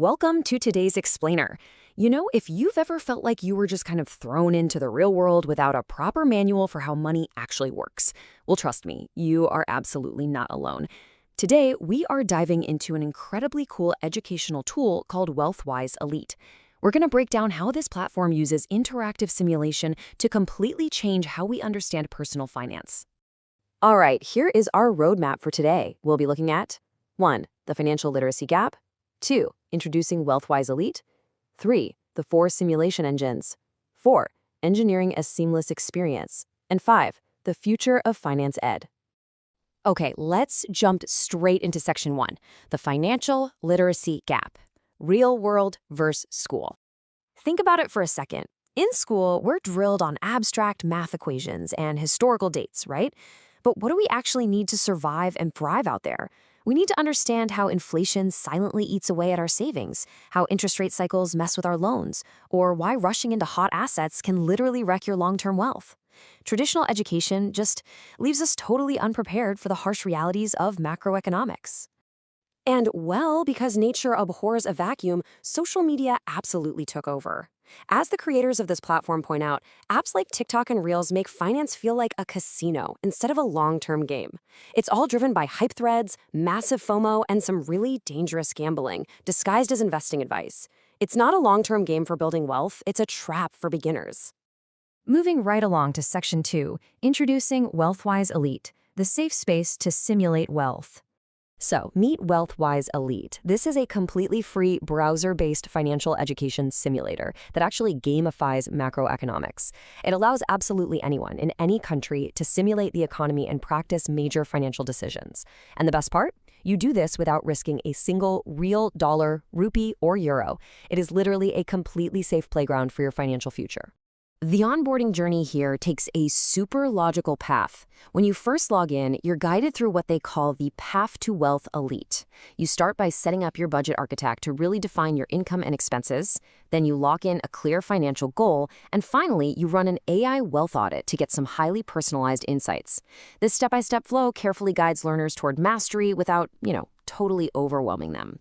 Welcome to today's explainer. If you've ever felt like you were just kind of thrown into the real world without a proper manual for how money actually works, well, trust me, you are absolutely not alone. Today, we are diving into an incredibly cool educational tool called WealthWise Elite. We're going to break down how this platform uses interactive simulation to completely change how we understand personal finance. All right, here is our roadmap for today. We'll be looking at 1. The financial literacy gap. 2. Introducing WealthWise Elite. 3. The 4 simulation engines. 4. Engineering a seamless experience. And 5. The future of finance ed. Okay, let's jump straight into section 1, the financial literacy gap. Real world versus school. Think about it for a second. In school, we're drilled on abstract math equations and historical dates, right? But what do we actually need to survive and thrive out there? We need to understand how inflation silently eats away at our savings, how interest rate cycles mess with our loans, or why rushing into hot assets can literally wreck your long-term wealth. Traditional education just leaves us totally unprepared for the harsh realities of macroeconomics. And well, because nature abhors a vacuum, social media absolutely took over. As the creators of this platform point out, apps like TikTok and Reels make finance feel like a casino instead of a long-term game. It's all driven by hype threads, massive FOMO, and some really dangerous gambling, disguised as investing advice. It's not a long-term game for building wealth, it's a trap for beginners. Moving right along to Section 2, introducing WealthWise Elite, the safe space to simulate wealth. So, meet WealthWise Elite. This is a completely free browser-based financial education simulator that actually gamifies macroeconomics. It allows absolutely anyone in any country to simulate the economy and practice major financial decisions. And the best part? You do this without risking a single real dollar, rupee, or euro. It is literally a completely safe playground for your financial future. The onboarding journey here takes a super logical path. When you first log in, you're guided through what they call the Path to Wealth Elite. You start by setting up your budget architect to really define your income and expenses. Then you lock in a clear financial goal. And finally, you run an AI wealth audit to get some highly personalized insights. This step-by-step flow carefully guides learners toward mastery without, totally overwhelming them.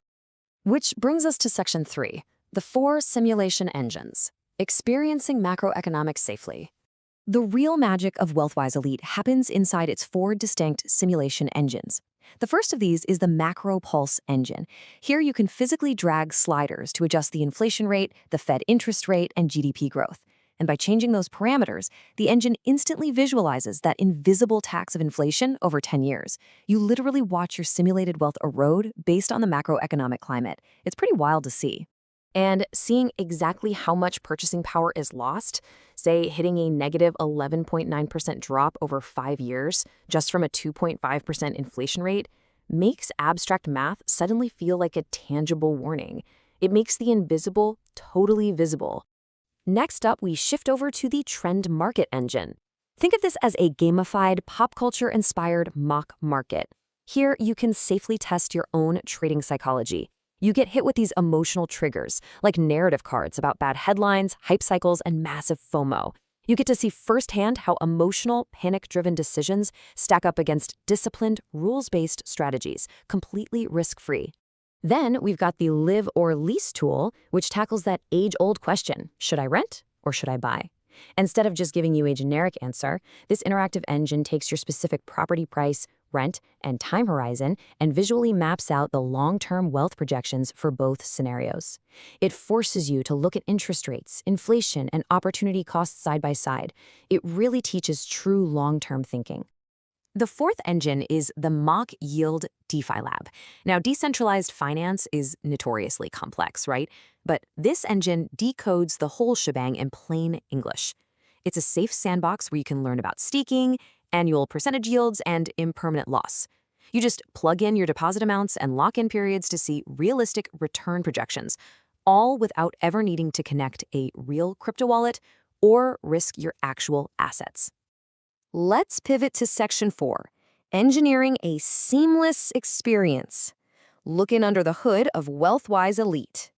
Which brings us to Section 3, the 4 simulation engines. Experiencing macroeconomics safely. The real magic of WealthWise Elite happens inside its 4 distinct simulation engines. The first of these is the Macro Pulse engine. Here you can physically drag sliders to adjust the inflation rate, the Fed interest rate, and GDP growth. And by changing those parameters, the engine instantly visualizes that invisible tax of inflation over 10 years. You literally watch your simulated wealth erode based on the macroeconomic climate. It's pretty wild to see. And seeing exactly how much purchasing power is lost, say hitting a negative 11.9% drop over 5 years just from a 2.5% inflation rate, makes abstract math suddenly feel like a tangible warning. It makes the invisible totally visible. Next up, we shift over to the Trend Market engine. Think of this as a gamified, pop culture-inspired mock market. Here, you can safely test your own trading psychology. You get hit with these emotional triggers, like narrative cards about bad headlines, hype cycles, and massive FOMO. You get to see firsthand how emotional, panic-driven decisions stack up against disciplined, rules-based strategies, completely risk-free. Then we've got the Live or Lease tool, which tackles that age-old question, should I rent or should I buy? Instead of just giving you a generic answer, this interactive engine takes your specific property price, rent, and time horizon and visually maps out the long-term wealth projections for both scenarios. It forces you to look at interest rates, inflation, and opportunity costs side by side. It really teaches true long-term thinking. The fourth engine is the Mock Yield DeFi Lab. Now, decentralized finance is notoriously complex, right? But this engine decodes the whole shebang in plain English. It's a safe sandbox where you can learn about staking, annual percentage yields, and impermanent loss. You just plug in your deposit amounts and lock-in periods to see realistic return projections, all without ever needing to connect a real crypto wallet or risk your actual assets. Let's pivot to Section 4, engineering a seamless experience. Looking under the hood of WealthWise Elite.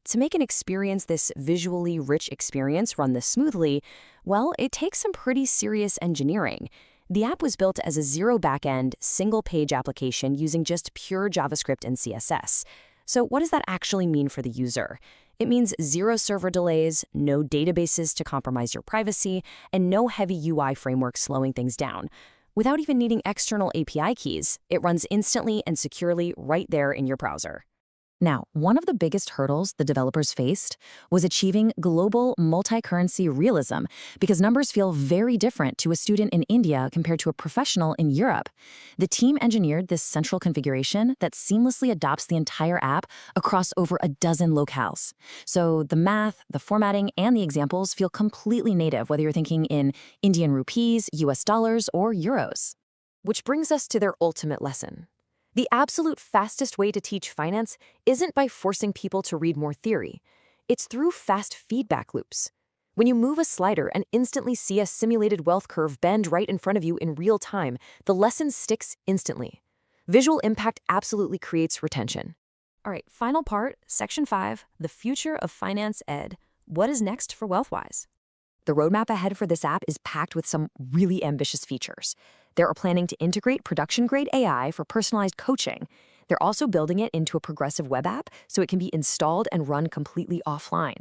To make an experience this visually rich experience run this smoothly, well, it takes some pretty serious engineering. The app was built as a zero backend, single-page application using just pure JavaScript and CSS. So what does that actually mean for the user? It means zero server delays, no databases to compromise your privacy, and no heavy UI framework slowing things down. Without even needing external API keys, it runs instantly and securely right there in your browser. Now, one of the biggest hurdles the developers faced was achieving global multi-currency realism because numbers feel very different to a student in India compared to a professional in Europe. The team engineered this central configuration that seamlessly adopts the entire app across over a dozen locales. So the math, the formatting, and the examples feel completely native, whether you're thinking in Indian rupees, US dollars, or euros. Which brings us to their ultimate lesson. The absolute fastest way to teach finance isn't by forcing people to read more theory. It's through fast feedback loops. When you move a slider and instantly see a simulated wealth curve bend right in front of you in real time, the lesson sticks instantly. Visual impact absolutely creates retention. All right, final part, Section 5, the future of finance ed. What is next for WealthWise? The roadmap ahead for this app is packed with some really ambitious features. They're planning to integrate production-grade AI for personalized coaching. They're also building it into a progressive web app so it can be installed and run completely offline.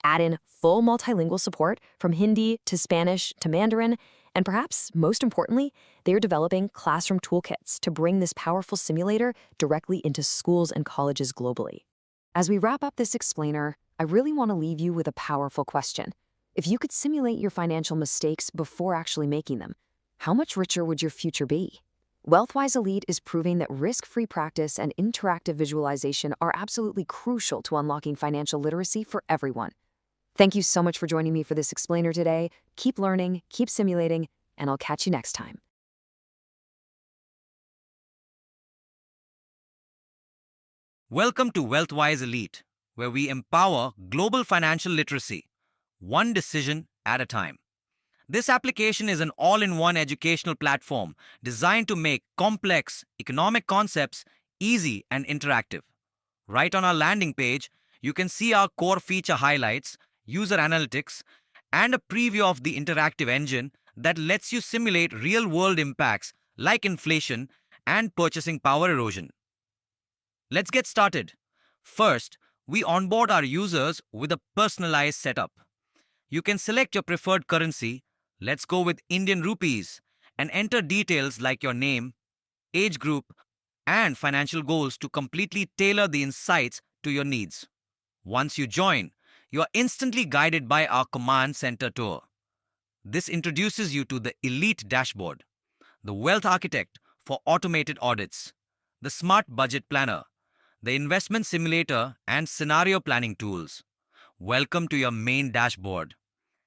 Add in full multilingual support from Hindi to Spanish to Mandarin, and perhaps most importantly, they're developing classroom toolkits to bring this powerful simulator directly into schools and colleges globally. As we wrap up this explainer, I really want to leave you with a powerful question. If you could simulate your financial mistakes before actually making them, how much richer would your future be? WealthWise Elite is proving that risk-free practice and interactive visualization are absolutely crucial to unlocking financial literacy for everyone. Thank you so much for joining me for this explainer today. Keep learning, keep simulating, and I'll catch you next time. Welcome to WealthWise Elite, where we empower global financial literacy, one decision at a time. This application is an all-in-one educational platform designed to make complex economic concepts easy and interactive. Right on our landing page, you can see our core feature highlights, user analytics, and a preview of the interactive engine that lets you simulate real-world impacts like inflation and purchasing power erosion. Let's get started. First, we onboard our users with a personalized setup. You can select your preferred currency, let's go with Indian rupees, and enter details like your name, age group, and financial goals to completely tailor the insights to your needs. Once you join, you are instantly guided by our Command Center tour. This introduces you to the Elite Dashboard, the Wealth Architect for automated audits, the Smart Budget Planner, the Investment Simulator, and Scenario Planning tools. Welcome to your main dashboard.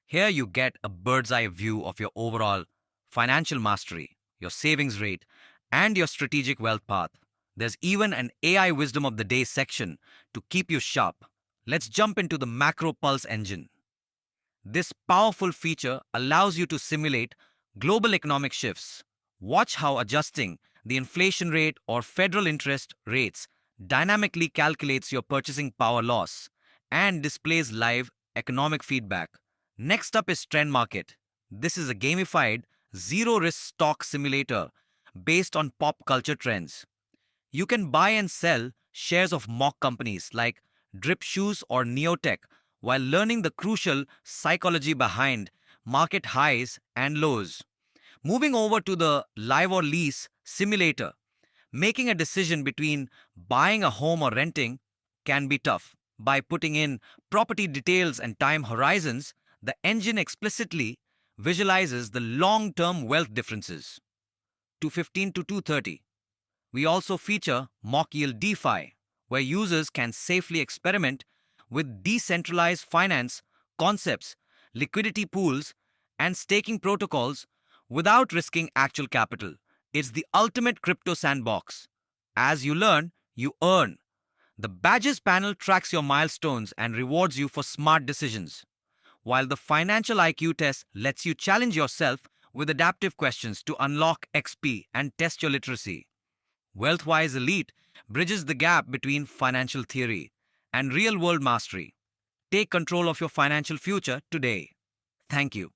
Here you get a bird's eye view of your overall financial mastery, your savings rate, and your strategic wealth path. There's even an AI Wisdom of the Day section to keep you sharp. Let's jump into the Macro Pulse engine. This powerful feature allows you to simulate global economic shifts. Watch how adjusting the inflation rate or federal interest rates dynamically calculates your purchasing power loss and displays live economic feedback. Next up is Trend Market. This is a gamified, zero-risk stock simulator based on pop culture trends. You can buy and sell shares of mock companies like Drip Shoes or Neotech while learning the crucial psychology behind market highs and lows. Moving over to the Live or Lease simulator, making a decision between buying a home or renting can be tough. By putting in property details and time horizons, the engine explicitly visualizes the long-term wealth differences. 215 to 230. We also feature Mock Yield DeFi, where users can safely experiment with decentralized finance concepts, liquidity pools, and staking protocols without risking actual capital. It's the ultimate crypto sandbox. As you learn, you earn. The Badges panel tracks your milestones and rewards you for smart decisions, while the Financial IQ test lets you challenge yourself with adaptive questions to unlock XP and test your literacy. WealthWise Elite bridges the gap between financial theory and real-world mastery. Take control of your financial future today. Thank you.